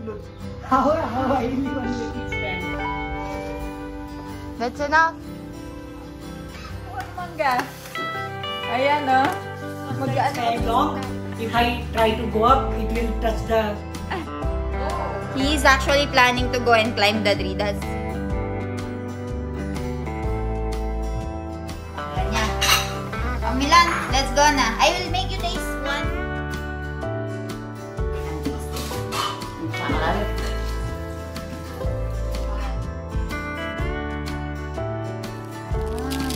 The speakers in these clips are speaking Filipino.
Look, how I really want to make it stand. That's enough. One mangga. Ayan, oh. Mag-ano long. If I try to go up, it will touch the... He's actually planning to go and climb the tree. That's... Ayan. Oh, Milan, let's go na. I will make you taste one.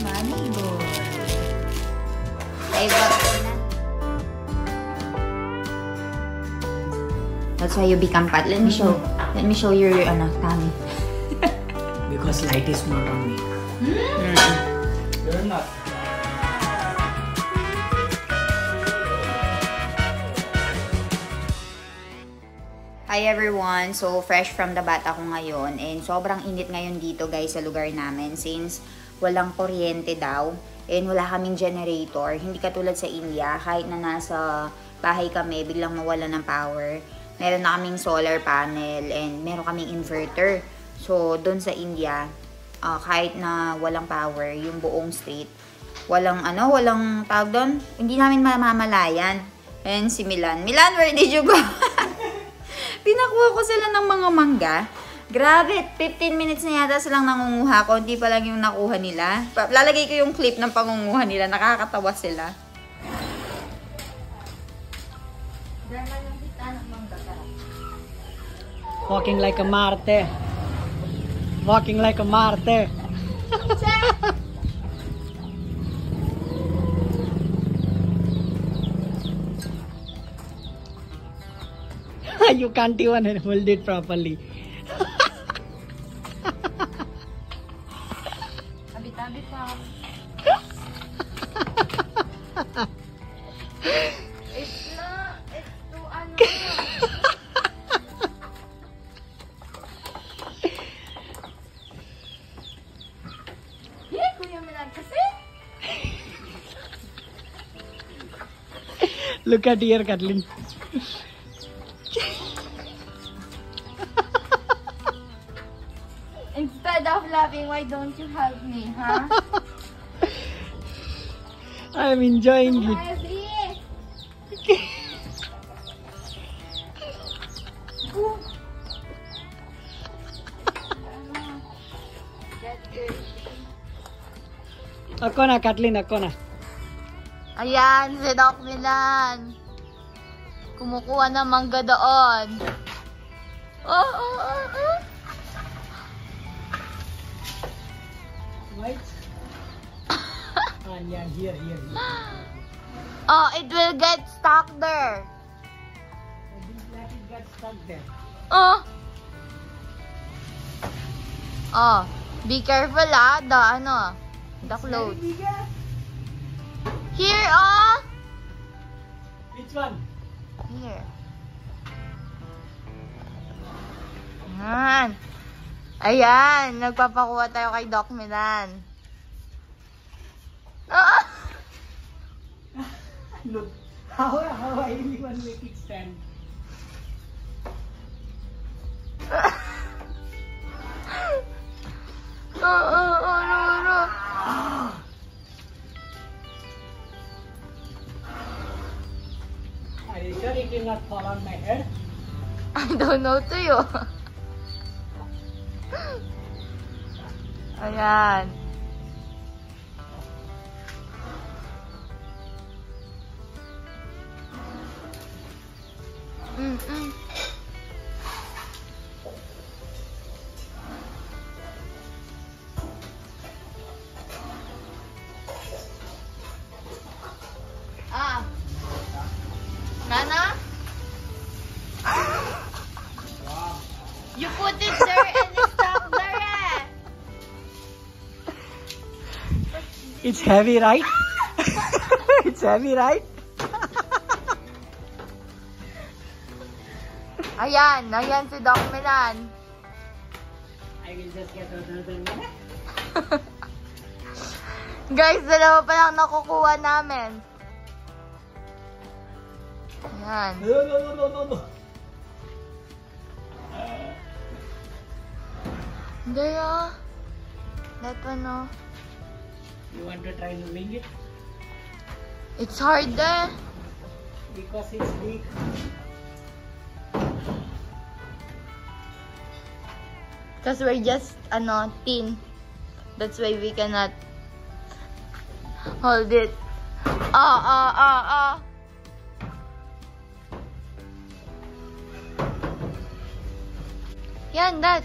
Manigo. That's why you become fat. Let me show your tummy. Because light is not on me. You're not. Hi everyone! So, fresh from the bath ako ngayon. And sobrang init ngayon dito guys sa lugar namin. Since walang kuryente daw. And wala kaming generator. Hindi katulad sa India. Kahit na nasa bahay kami, biglang mawala ng power. Meron na kaming solar panel. And meron kaming inverter. So, doon sa India, kahit na walang power, yung buong street, walang tawag doon. Hindi namin mamamalayan. And si Milan. Milan, where did you go? Pinakuha ko sila ng mga mangga. Grabe, 15 minutes na yata silang nangunguha. Konti pa lang yung nakuha nila. Lalagay ko yung clip ng pangunguha nila. Nakakatawa sila. Walking like a Marte. Walking like a Marte. You can't even hold it properly. Tabi-tabi pa. It's too Kuya Milan kasi. Look at here, Kathleen. Instead of laughing, why don't you help me, huh? I'm enjoying it. Ako na, Kathleen, ako na. Ayan, si Doc Milan. Kumukuha ng mangga doon. Right? Yeah, here. Oh, it will get stuck there. Let it get stuck there. Oh, be careful the clothes. Here, Which one? Here. Ayan, nagpapakuha tayo kay Doc Milan. Look, how I really want to make it stand. Are you sure it will not fall on my head? I don't know to you. Ayan. Nana? You put it there and it's stuck there. It's heavy, right? It's heavy, right? Ayan si Doc Milan. I will just get another minute. Guys, dalawa pa lang nakukuha namin. Ayan. No. There, oh. That one, oh. You want to try moving it? It's hard there. Because it's big. Because we're just, thin. That's why we cannot hold it. Yan, that.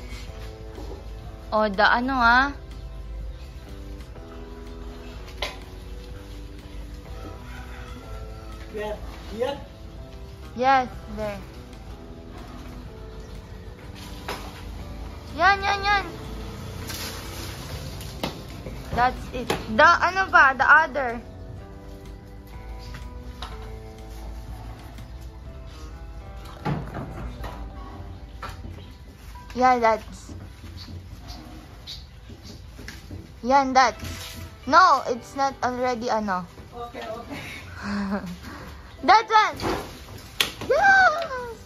Oh, the Where? Here? Yes, there. Yan. That's it. The, the other. Yeah, that's. Yan, that's. No, it's not already, Okay. That one! Yes!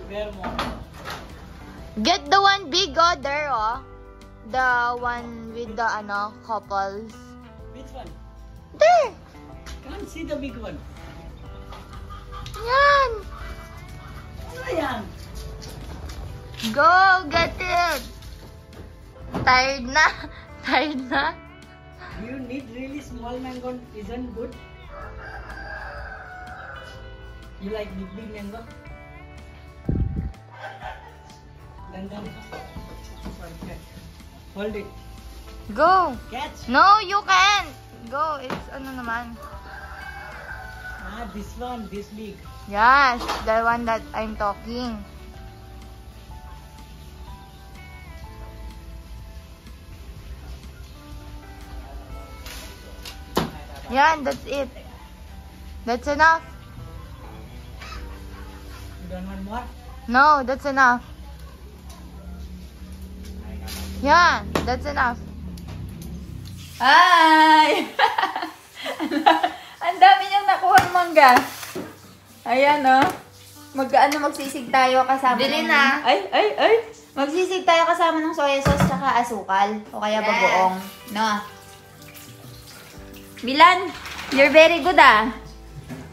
Where more? Get the one big, oh, there, oh. The one with the, couples. Which one? There! Can't see the big one. Yan! Ano yan? Go, get it! Tired na? You need really small mango, isn't good? You like big mango? Then. Hold it. Go! Catch. No, you can't! Go, it's naman. This one, this big. Yes, the one that I'm talking. Yan, that's it. That's enough. You don't want more? No, that's enough. Yan, that's enough. Hi! Ang dami niyang nakuha mangga. Ayan, oh. Magsisig tayo kasama Bili ng... na. Ay! Magsisig tayo kasama ng soya sauce tsaka asukal. O kaya Yes. bagoong. No? Milan, you're very good, ah.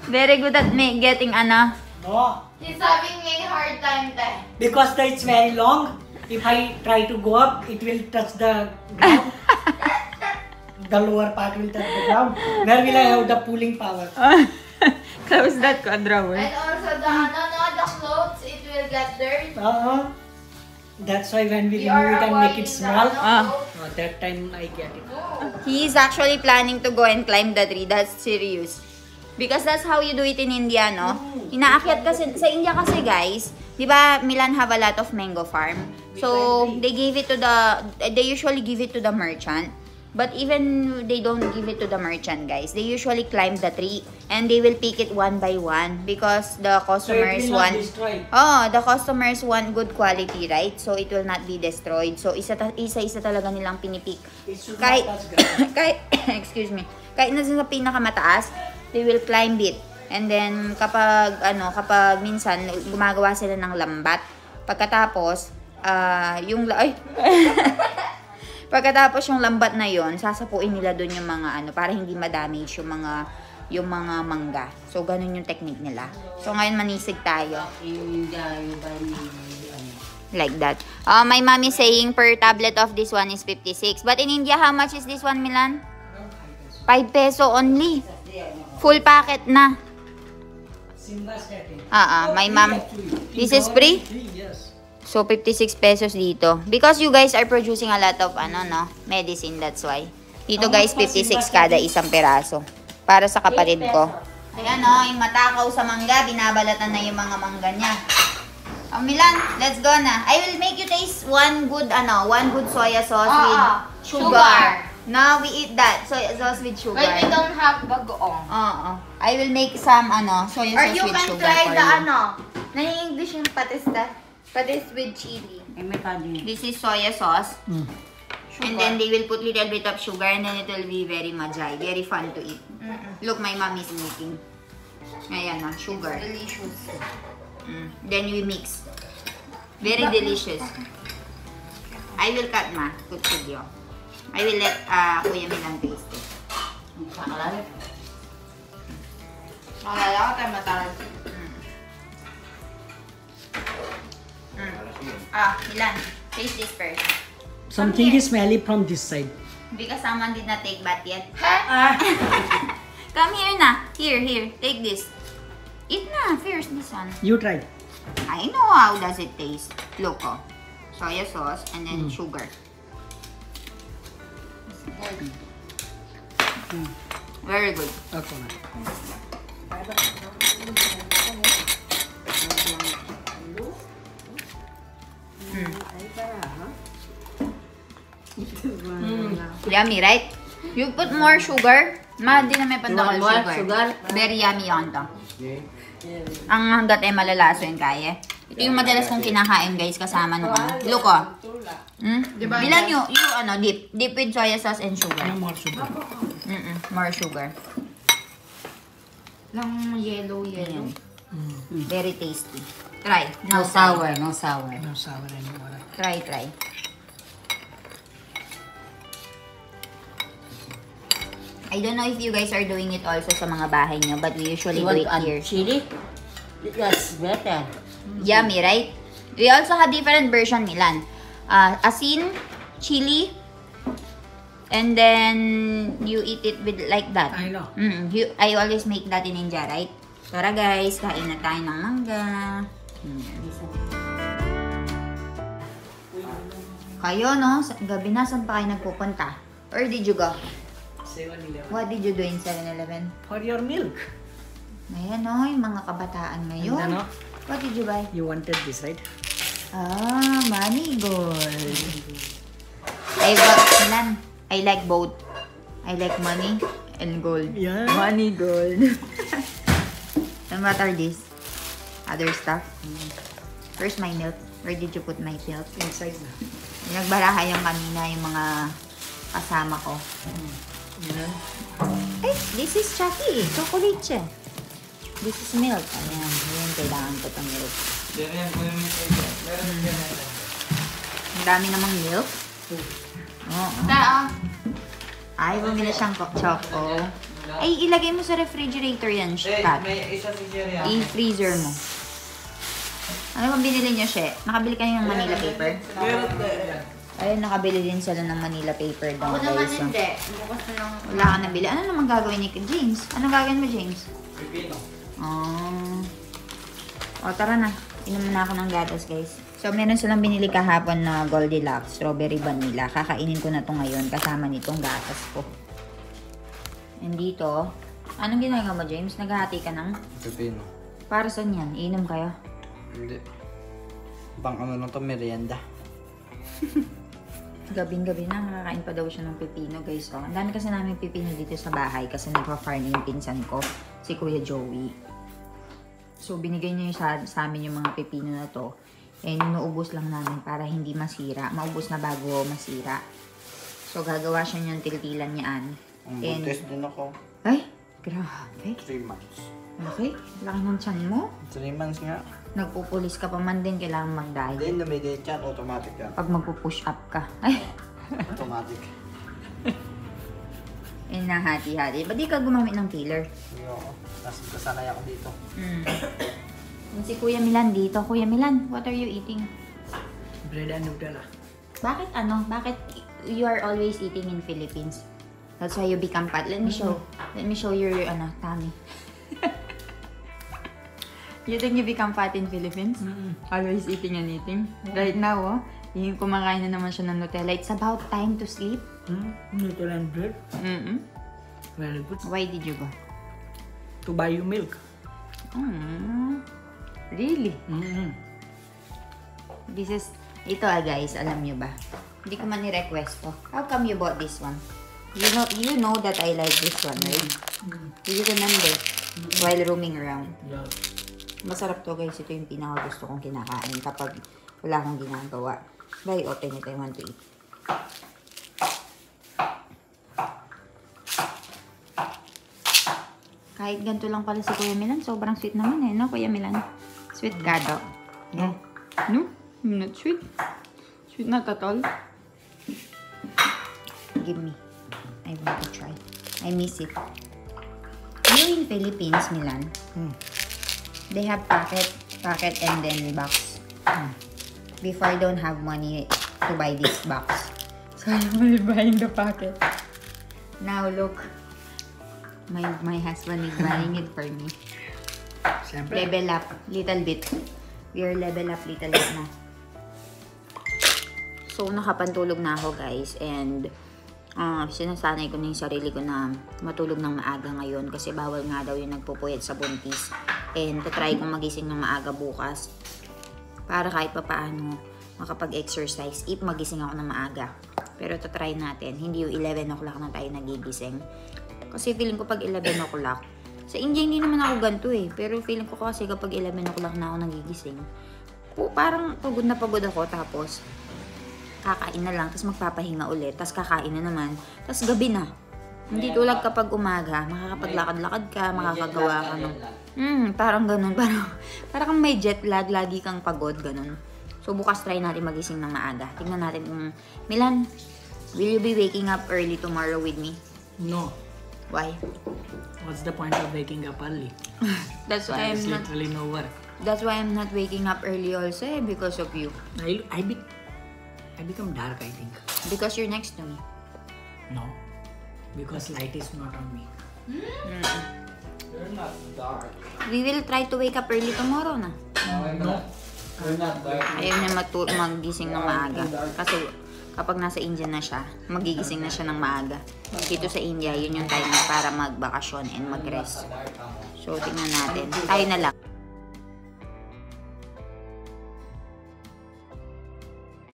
Very good at getting, No. He's having a hard time there. Because it's very long. If I try to go up, it will touch the ground. The lower part will touch the ground. Where will I have the pulling power? Close that drawer. And also the clothes, it will get dirt. That's why when we We remove are it and make it avoiding small, the that time I get it. He's actually planning to go and climb the tree. That's serious. Because that's how you do it in India, no? Inaakyat kasi, sa India kasi guys, di ba Milan have a lot of mango farm? So, they usually give it to the merchant. But even they don't give it to the merchant, guys. They usually climb the tree and they will pick it one by one because the customers So it will not want... destroy. the customers want good quality, right? So it will not be destroyed. So isa-isa talaga nilang pinipik. It should Kahit, not touch ground. excuse me. Kahit na sa pinakamataas, they will climb it. And then kapag minsan gumagawa sila ng lambat. Pagkatapos, pagkatapos yung lambat na yon, sasapuin nila doon yung mga para hindi ma-damage yung mga mangga. So ganun yung technique nila. So ngayon manisig tayo. Like that. My mom is saying per tablet of this one is 56. But in India, how much is this one, Milan? 5 peso only. Full packet na. My mom. This is free? Yes. So, 56 pesos dito. Because you guys are producing a lot of, medicine, that's why. Dito guys, 56 kada isang peraso. Para sa kapatid ko. Ayan yung matakaw sa mangga, binabalatan na yung mga mangga niya. Milan, let's go na. I will make you taste one good soya sauce with sugar. Now, we eat that. Soya sauce with sugar. But we don't have bagoong. I will make some, soya Or sauce you with can sugar try for the, you. na-English yung patis with chili. This is soya sauce. And then they will put little bit of sugar and then it will be very majay. Very fun to eat. Look, my mom is making. Ayan sugar. Delicious. Then we mix. Very delicious. I will cut ma. Good video. I will let Kuya Milan taste it. Makalala ko tayo matalag. Milan, taste this first. Something is smelly from this side. Because someone did not take bath yet. Ah. Come here na. Here. Take this. Eat na first this one. You try. I know how does it taste. Look, oh. Soya sauce and then sugar. Very good. Okay. Yummy, right? You put more sugar. Di na may pandakal sugar. Very yummy on to. Ang hanggat ay malalaso yung kaya. Ito yung madalas kong kinakain guys kasama nung ano. Look oh. Bilang yung dip. Dip with soya sauce and sugar. No more sugar. More sugar. Lang yellow. Very tasty. Try. No sour, no sour. No sour anymore. Try. I don't know if you guys are doing it also sa mga bahay nyo, but we usually You do want it to add here. chili? That's better. Yummy, right? We also have different version, Milan. Asin, chili, and then you eat it with like that. I know. I always make that in India, right? Tara guys, kain na tayo ng mangga. Kayo, no? Gabi na, saan pa kayo nagpupunta? Or did you go? 7-Eleven. What did you do in 7-Eleven? For your milk. Ayan, no? Yung mga kabataan ngayon. And ano? What did you buy? You wanted this, right? Money gold. Milan, I like both. I like money and gold. Yeah. Money gold. And what are these? Other stuff? Where's my milk? Where did you put my milk? Inside na. Nagbarahay yung kanina yung mga kasama ko. Yan. Eh, this is Chucky. Chocolate siya. This is milk. Ayan. Ayan, kailangan ko itong milk. Ang dami namang milk. Oo. Ay, bumili siyang choco. Ay, ilagay mo sa refrigerator yan, Kat. I-freezer mo. Ano bang binili niyo, She? Nakabili kayo ng Manila paper? Ayun, nakabili din sila ng Manila paper daw, guys. So. Bukas na lang. Wala ka nabili. Ano naman gagawin ni James? Anong gagawin mo, James? Pipino. O, tara na. Inom na ako ng gatas, guys. So, meron silang binili kahapon na Goldilocks, strawberry vanilla. Kakainin ko na to ngayon kasama nitong gatas ko. And dito, anong ginagawa mo, James? Naghahati ka ng? Pipino. Para saan yan? Inom kayo? Hindi. Bang ano lang to, merienda. Gabing-gabi na, nakakain pa daw siya ng pipino, guys. So, ang dami kasi namin pipino dito sa bahay kasi nagpa-farm yung pinsan ko, si Kuya Joey. So, binigay niya yung sa amin yung mga pipino na to. And inuubos lang namin para hindi masira. Maubos na bago masira. So, gagawa siya yung tiltilan niyaan. Ang And, buntis din ako. ay, grabe. 3 months. Okay, laki ng tiyan mo. 3 months nga. Nagpupulis ka pa man din, kailangan mag-diet. Hindi, lumidate yan. Automatic yan. Pag magpupush up ka. Ay, Automatic. nahati-hati. Ba't di ka gumamit ng peeler? Hindi ako. Kasanay ako dito. Yung si Kuya Milan dito. Kuya Milan, what are you eating? Bread and Nutella. Bakit Bakit you are always eating in Philippines? That's why you become fat. Let me show. Let me show your tummy. You think you become fat in Philippines? Always eating and eating? Right now, yung kumakain na naman siya ng Nutella. It's about time to sleep. Nutella and bread. Very good. Why did you go? To buy you milk. Really? Mm-hmm. Ito guys, alam nyo ba? Hindi ko man ni-request to. How come you bought this one? You know that I like this one, right? Do you remember? While roaming around. Yeah. Masarap to guys. Ito yung pinaka gusto kong kinakain kapag wala akong ginagawa. Very open ito. I want to eat. Kahit ganito lang pala si Kuya Milan, sobrang sweet naman no Kuya Milan? Sweet gado. Yeah. No? Not sweet. Sweet not at all. Give me. I want to try. I miss it. You know in Philippines, Milan, they have packet and then box. Before I don't have money to buy this box. So I'm only buying the packet. Now look. My husband is buying it for me. Siyempre. Level up. Little bit. We are level up little bit na. So, nakapantulog na ako guys. And, sinasanay ko na yung sarili ko na matulog ng maaga ngayon. Kasi bawal nga daw yung nagpupuyat sa buntis. And, try kong magising ng maaga bukas. Para kahit pa paano makapag-exercise. If magising ako ng maaga. Pero try natin. Hindi yung 11 o'clock na tayo nagigising. Kasi feeling ko pag 11 o'clock. Sa India, hindi naman ako ganito eh. Pero feeling ko kasi kapag 11 o'clock na ako nagigising. Parang pagod na pagod ako. Tapos, kakain na lang, tapos magpapahinga ulit, tapos kakain na naman, tapos gabi na. Hindi tulad kapag umaga, makakapaglakad-lakad ka, makakagawa ka ng... parang ganun, parang kang may jet lag, lagi kang pagod, ganun. So bukas try natin magising ng maaga. Tingnan natin kung... Milan, will you be waking up early tomorrow with me? No. Why? What's the point of waking up early? That's why There's I'm not... literally no work. That's why I'm not waking up early also eh, because of you. I become dark, I think. Because you're next to me. No. Because light is not on me. You're not dark. We will try to wake up early tomorrow na. No. You're not dark. Ayaw niya magising ng maaga. Kasi kapag nasa India na siya, magigising na siya ng maaga. Dito sa India, yun yung time para magbakasyon and mag-rest. So, tingnan natin. Tayo na lang.